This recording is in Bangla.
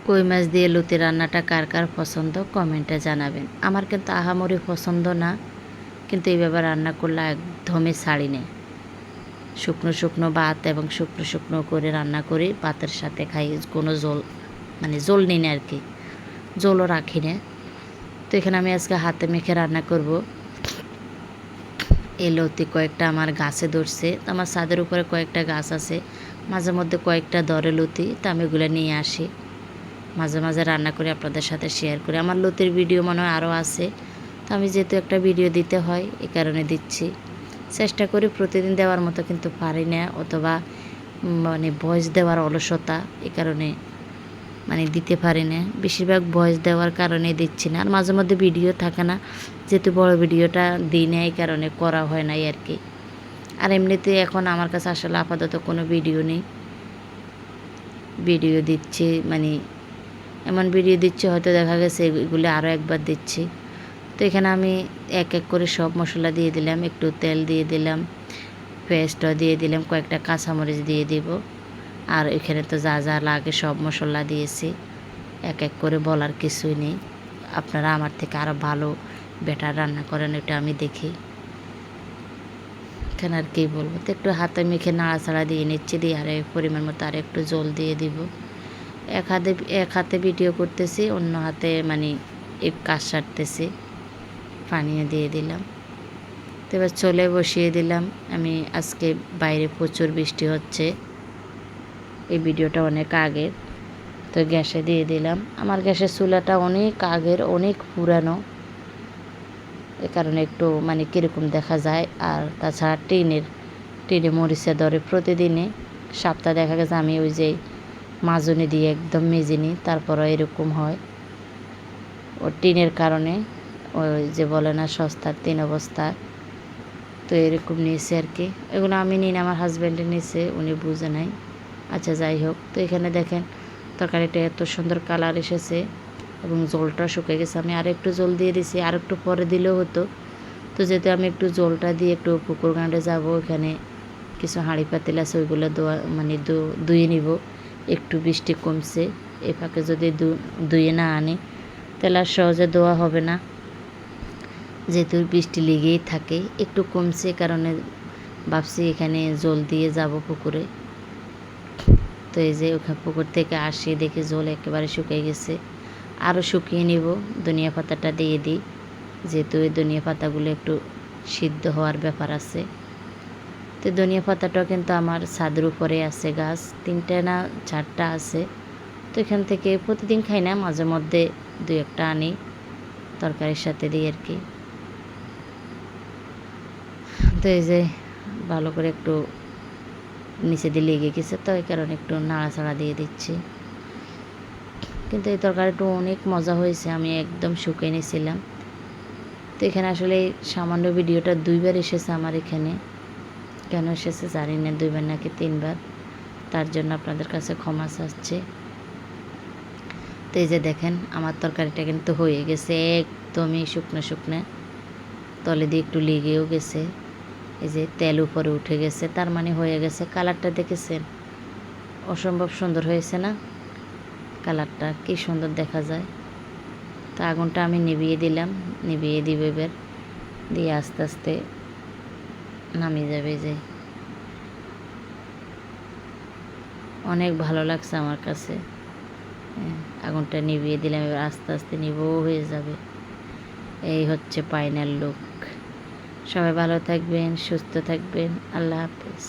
কই মাছ দিয়ে লুতি রান্নাটা কার কার পছন্দ কমেন্টে জানাবেন। আমার কিন্তু আহামরি পছন্দ না, কিন্তু এইভাবে রান্না করলে একদমই ছাড়ি নেই। শুকনো শুকনো ভাত এবং শুকনো শুকনো করে রান্না করি, ভাতের সাথে খাই। কোনো জল মানে জল নিই না আর কি, জলও রাখি না। তো এখানে আমি আজকে হাতে মেখে রান্না করব। এই লতি কয়েকটা আমার গাছে ধরছে, তো আমার ছাদের উপরে কয়েকটা গাছ আছে, মাঝে মধ্যে কয়েকটা ধরে লতি, তো আমি এগুলো নিয়ে আসি, মাঝে মাঝে রান্না করে আপনাদের সাথে শেয়ার করি। আমার লতির ভিডিও মনে হয় আরও আছে, তো আমি যেহেতু একটা ভিডিও দিতে হয় এই কারণে দিচ্ছি। চেষ্টা করি প্রতিদিন দেওয়ার মতো, কিন্তু পারি না, অথবা মানে ভয়েস দেওয়ার অলসতা, এই কারণে মানে দিতে পারি না। বেশিরভাগ ভয়েস দেওয়ার কারণে দিচ্ছি না, আর মাঝে মধ্যে ভিডিও থাকে না, যেহেতু বড় ভিডিওটা দিই না এই কারণে করা হয় নাই আর কি। আর এমনিতে এখন আমার কাছে আসলে আপাতত কোনো ভিডিও নেই, ভিডিও দিচ্ছি মানে এমন ভিডিও দিচ্ছি হয়তো দেখা গেছে এগুলি আরও একবার দিচ্ছি। তো এখানে আমি এক এক করে সব মশলা দিয়ে দিলাম, একটু তেল দিয়ে দিলাম, পেস্টও দিয়ে দিলাম, কয়েকটা কাঁচামরিচ দিয়ে দিব। আর এখানে তো যা যা লাগে সব মশলা দিয়েছি, এক এক করে বলার কিছুই নেই। আপনারা আমার থেকে আরও ভালো বেটার রান্না করেন, এটা আমি দেখি। এখানে আর কী বলবো, তো একটু হাতে মেখে নাড়াচাড়া দিয়ে নিচ্ছি, দিয়ে আর পরিমাণ মতো আর একটু জল দিয়ে দিব। এক হাতে ভিডিও করতেছি, অন্য হাতে মানে এক কাজ সারতেছি, পানিও দিয়ে দিলাম। তো এবার চলে বসিয়ে দিলাম আমি। আজকে বাইরে প্রচুর বৃষ্টি হচ্ছে, এই ভিডিওটা অনেক আগের। তো গ্যাসে দিয়ে দিলাম, আমার গ্যাসের চুলাটা অনেক আগের, অনেক পুরানো, এ কারণে একটু মানে কীরকম দেখা যায়। আর তাছাড়া টিনে মরিচে ধরে প্রতিদিনে, সপ্তাহ দেখা গেছে আমি ওই যে মাজনি দিয়ে একদম মেজে নিই, তারপরও এরকম হয়। ও টিনের কারণে, ওই যে বলে না সস্তার তিন অবস্থা, তো এরকম নিয়েছে আর কি। এগুলো আমি নিই না, আমার হাজব্যান্ডে নিয়েছে, উনি বুঝে নাই। আচ্ছা যাই হোক, তো এখানে দেখেন তরকারিটা এত সুন্দর কালার এসেছে এবং জলটা শুকিয়ে গেছে। আমি আর একটু জল দিয়ে দিছি, আর একটু পরে দিলেও হতো। তো যেহেতু আমি একটু জলটা দিয়ে একটু পুকুর ঘাটে যাবো, এখানে কিছু হাঁড়ি পাতিল আছে, ওইগুলো মানে ধুয়ে নিব। একটু বৃষ্টি কমছে, এ ফাঁকে যদি ধুয়ে না আনি তাহলে আর সহজে ধোয়া হবে না, যেহেতু বৃষ্টি লেগেই থাকে। একটু কমছে কারণে ভাবছি এখানে জল দিয়ে যাব পুকুরে। তো এই যে ওখানে পুকুর থেকে আসি দেখি জল একেবারে শুকিয়ে গেছে, আরও শুকিয়ে নিব। ধনিয়া পাতাটা দিয়ে দিই, যেহেতু এই ধনিয়া পাতাগুলো একটু সিদ্ধ হওয়ার ব্যাপার আছে। তো ধনিয়া পাতাটাও কিন্তু আমার ছাদের উপরে আছে গাছ, 3টা না 4টা আছে। তো এখান থেকে প্রতিদিন খাই না, মাঝে মধ্যে 2-1টা আনি তরকারির সাথে দিই আর কি। তো এই যে ভালো করে একটু নিচে দিয়ে লেগে গেছে, তো এই কারণে একটু নাড়াচাড়া দিয়ে দিচ্ছি। কিন্তু এই তরকারিটা অনেক মজা হয়েছে, আমি একদম শুকিয়ে নিয়েছিলাম। তো এখানে আসলে সামান্য ভিডিওটা 2বার এসেছে আমার এখানে, কেন এসেছে জানি না, 2বার নাকি 3বার, তার জন্য আপনাদের কাছে ক্ষমা চাচ্ছি। তো এই যে দেখেন আমার তরকারিটা কিন্তু হয়ে গেছে, একদমই শুকনো শুকনো, তলে দিয়ে একটু লেগেও গেছে। এই যে তেল উপরে উঠে গেছে, তার মানে হয়ে গেছে। কালারটা দেখেছেন, অসম্ভব সুন্দর হয়েছে না? কালারটা কি সুন্দর দেখা যায়। তো আগুনটা আমি নিভিয়ে দিলাম, নিভিয়ে দিব এবার, দিয়ে আস্তে আস্তে নামিয়ে যাবে। যে অনেক ভালো লাগছে আমার কাছে। আগুনটা নিভিয়ে দিলাম, এবার আস্তে আস্তে নিভেও হয়ে যাবে। এই হচ্ছে ফাইনাল লুক। সবাই ভালো থাকবেন, সুস্থ থাকবেন, আল্লাহ হাফেজ।